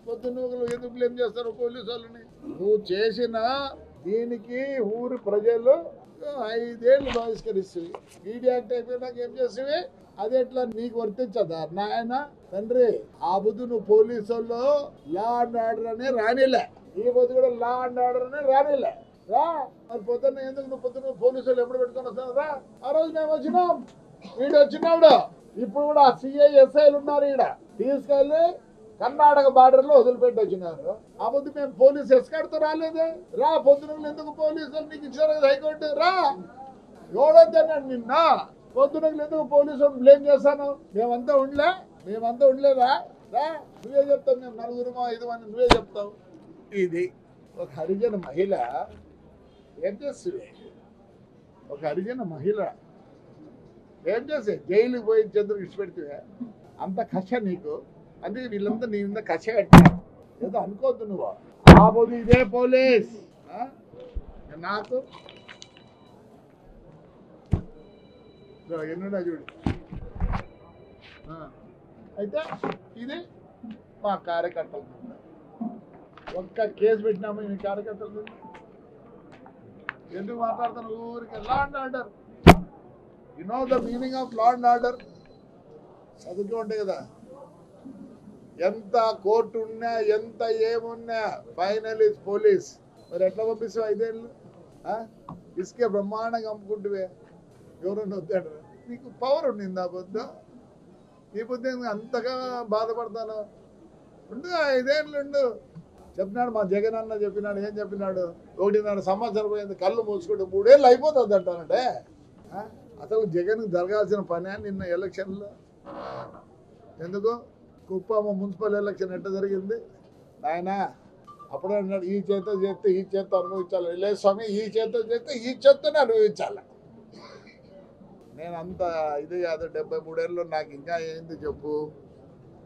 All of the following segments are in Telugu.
పొద్దున్న ఎందుకు బ్లేమ్ చేస్తారు పోలీసు వాళ్ళని? నువ్వు చేసిన దీనికి ఊరి ప్రజలు 5 ఏళ్ళు బహిష్కరిస్తుంది. ఈడీ యాక్ట్ అయిపోయినాక ఏం చేసేవి? అది ఎట్లా నీకు వర్తించదా నాయన తండ్రి? ఆ బుద్ధు నువ్వు పోలీసు వాళ్ళు లా అండ్ ఆర్డర్ అని రానిలే, ఈ బుద్ధు కూడా లా అండ్ ఆర్డర్ అని రానిలే. రా మరి పొద్దున్న ఎందుకు నువ్వు పొద్దున్న పోలీసు వాళ్ళు ఎప్పుడు పెట్టుకొని వస్తాను రా. ఆ రోజు మేము వచ్చినాం, వీడు వచ్చినాడు. ఇప్పుడు కూడా సిఐ ఎస్ఐలు ఉన్నారు ఈడ, తీసుకెళ్ళి కర్ణాటక బార్డర్ లో వదిలిపెట్టి వచ్చినారు. ఆ పొద్దు మేము పోలీసు ఎస్కార్తో రాలేదే. రా పొద్దున ఎందుకు పోలీసులు నీకు ఇచ్చారు హైకోర్టు? రా ఎవడొద్దన్నాడు నిన్న? పొద్దున ఎందుకు పోలీసు బ్లేమ్ చేస్తాను? మేమంతా ఉండలేదా? రా నువ్వే చెప్తావు, మేము 4 5 మంది నువ్వే చెప్తావు. ఇది ఒక హరిజన మహిళ ఏం చేస్తుంది? ఒక హరిజన మహిళ ఏం చేస్తే జైలుకి పోయి చంద్రుడు ఇచ్చిపెడితే అంత కష నీకు? అందుకే వీళ్ళంతా నీ మీద కష కట్టినారు. ఏదో అనుకోవద్దు నువ్వు. ఆ పోదు ఇదే పోలీస్ నాకు ఎన్నున్నా చూడు. అయితే ఇది మా కార్యకర్తలు ఒక్క కేసు పెట్టినాము మీ కార్యకర్తలు. ఎందుకు మాట్లాడుతాను ఊరికి? Law and order. You know the meaning of law and order? చదువుతూ ఉంటాయి కదా. ఎంత కోర్టు ఉన్నా ఎంత ఏమున్నా ఫైనల్ ఇస్ పోలీస్. మరి ఎట్లా పంపిస్తావు 5 ఏళ్ళు? ఇసుకే బ్రహ్మాండంగా అమ్ముకుంటువే, ఎవరన్నా వద్దాడు? నీకు పవర్ ఉండిందా బుద్ధ? ఈ బుద్ధి అంతగా బాధపడతాను. ఉండు 5 ఏళ్ళు ఉండు. చెప్పినాడు మా జగన్ అన్న చెప్పినాడు. ఏం చెప్పినాడు? 1.5 సంవత్సరం పోయింది, కళ్ళు మూసుకుంటూ 3 ఏళ్ళు అయిపోతుంది అంటానంటే. అసలు జగన్ జరగాల్సిన పని నిన్న ఎలక్షన్లో ఎందుకు? కుప్పం మున్సిపల్ ఎలక్షన్ ఎట్లా జరిగింది ఆయన? అప్పుడే అన్నాడు ఈ చేత చేస్తే ఈ చేత అనుభవించాలి. లేదు స్వామి, ఈ చేత చేస్తే ఈ చేతనే అనుభవించాలి. నేను అంత ఇది కాదు. 73 ఏళ్ళు నాకు ఇంకా ఏంది చెప్పు?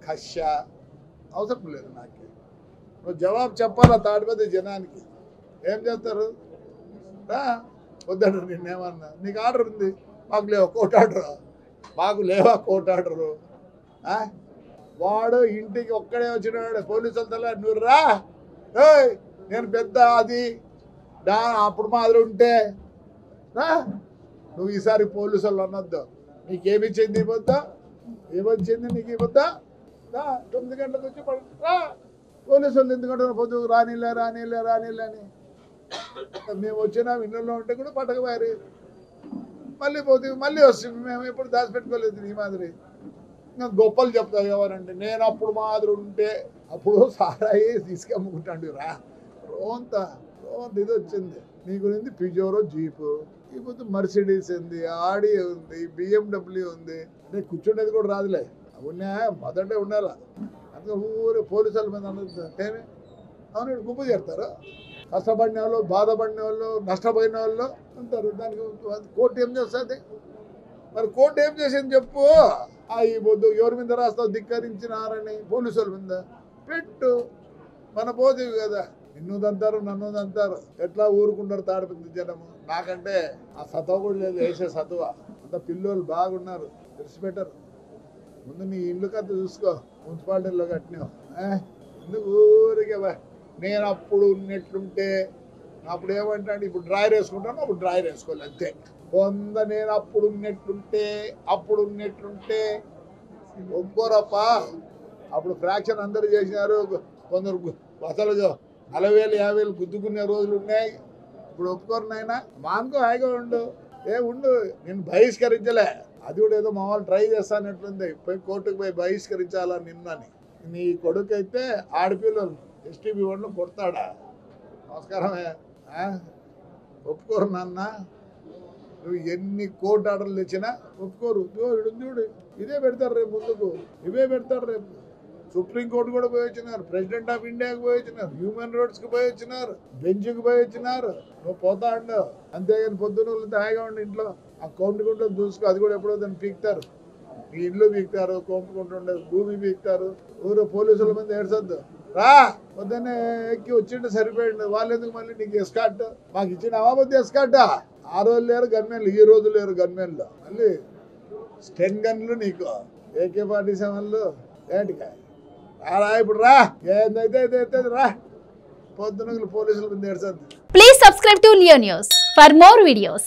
కష అవసరం లేదు నాకు. నువ్వు జవాబు చెప్పాలా తాడిపత్రి జనానికి. ఏం చేస్తారు? వద్దంటారు నిన్నేమన్నా. నీకు ఆర్డర్ ఉంది, మాకు లేవా కోర్టు ఆర్డరు? మాకు లేవా కోర్టు ఆర్డరు? వాడు ఇంటికి ఒక్కడే వచ్చినాడు పోలీసులతో. నువ్వు రా, నేను పెద్ద అది అప్పుడు మాదిరి ఉంటే రా. నువ్వు ఈసారి పోలీసు వాళ్ళు అనొద్దు. నీకేమిచ్చింది ఇవ్వద్దా? ఏమొచ్చింది నీకు ఇవ్వద్దా? 9 గంటలకు వచ్చి రా. పోలీసు వాళ్ళు ఎందుకంటే పొద్దుకు రానిలే అని మేము వచ్చినా ఇళ్ళలో ఉంటే కూడా పట్టకపోయారు. మళ్ళీ పోతే మళ్ళీ వస్తుంది. మేము ఎప్పుడు దాచిపెట్టుకోలేదు ఈ మాదిరి. ఇంకా గొప్పలు చెప్తావు ఎవరంటే నేను అప్పుడు మాదిరి ఉంటే అప్పుడు సారాయి తీసుకెమ్ముకుంటాడు రా. రోంత ఇది వచ్చింది నీ గురించి. పిజోరో జీపు, ఇప్పుడు మర్సిడీస్ ఉంది, ఆడి ఉంది, BMW ఉంది. నేను కూర్చుండేది కూడా రాదులే. ఉన్నాయా? మొదటే ఉండాలా. అందుకే ఊరు పోలీసుల మీద ఏమి అవును గుంపు చేస్తారు. కష్టపడిన వాళ్ళు, బాధపడిన వాళ్ళు, నష్టపోయిన వాళ్ళు ఉంటారు. దానికి కోర్టు ఏం చేస్తుంది? మరి కోర్టు ఏం చేసింది చెప్పు? ఈ బొద్దు ఎవరి మీద రాస్తావు? ధిక్కరించినారని పోలీసుల మీద పెట్టు. మన పోతేవి కదా. నిన్ను దంతారు, నన్ను దంతారు. ఎట్లా ఊరుకుంటారు తాడిపత్రి జనము? నాకంటే ఆ సత్వ కూడా లేదు, వేసే సత్వ. అంత పిల్లలు బాగున్నారు, విడిచిపెట్టరు. ముందు నీ ఇల్లు కథ చూసుకో. మున్సిపాలిటీలో కట్టినావు ఎందుకు ఊరికే? నేను అప్పుడు ఉన్నట్లుంటే అప్పుడు ఏమంటాడు? ఇప్పుడు డ్రాయర్ వేసుకుంటాను, అప్పుడు డ్రాయర్ వేసుకోవాలి అంతే. నేను అప్పుడు ఉన్నట్లుంటే ఒప్పుకోరప్ప. అప్పుడు ఫ్రాక్షన్ అందరూ చేసినారు. కొందరు అసలు 40,000 50,000 గుద్దుకునే రోజులు ఉన్నాయి. ఇప్పుడు ఒప్పుకోరు నాయన. మానుకో, హాయిగా ఉండు. ఉండు, నేను బహిష్కరించలే. అది కూడా ఏదో మా వాళ్ళు ట్రై చేస్తానట్లుంది. పోయి కోర్టుకు పోయి బహిష్కరించాలా నిన్నని. నీ కొడుకు అయితే ఆడపిల్లలు STB వాళ్ళు కొడతాడా? నమస్కారమే. ఒప్పుకోరు నాన్న. నువ్వు ఎన్ని కోర్టు ఆర్డర్లు తెచ్చినా ఒప్పుకోరు. చూడు ఇదే పెడతారు రేపు, ముందుకు ఇవే పెడతారు రేపు. సుప్రీంకోర్టు కూడా పోయి వచ్చినారు, ప్రెసిడెంట్ ఆఫ్ ఇండియాకి పోయి వచ్చినారు, హ్యూమన్ రైట్స్కి పోయి వచ్చినారు, బెంచ్కి పోయి వచ్చినారు. నువ్వు పోతా ఉండవు. అంతేగాని పొద్దున్న హాయిగా ఉండి ఇంట్లో ఆ కౌంటుకుంటూ చూసుకో. అది కూడా ఎప్పుడో దాన్ని పీకుతారు. నీ ఇల్లు పీకుతారు, కౌంటుకుంటుండే భూమి పీకుతారు. ఊరు పోలీసుల మంది ఏడ్చొద్దు. రా పొద్దున్నే ఎక్కి వచ్చింటే సరిపోయిండు. వాళ్ళు ఎందుకు మళ్ళీ నీకు ఎస్కాట్? మాకు ఇచ్చిన అవాబద్ది ఎస్కాటా? ఆ రోజు లేరు గన్మెన్లు, ఈ రోజు లేరు గన్మెన్లు. మళ్ళీ 10 గన్లు నీకు AK-47లు ఏంటికా? రా ఇప్పుడు రా, ఏందైతే రా, పొద్దున పోలీసుల మీద ఏడ్చద్దు. Please subscribe to Leo News for more videos.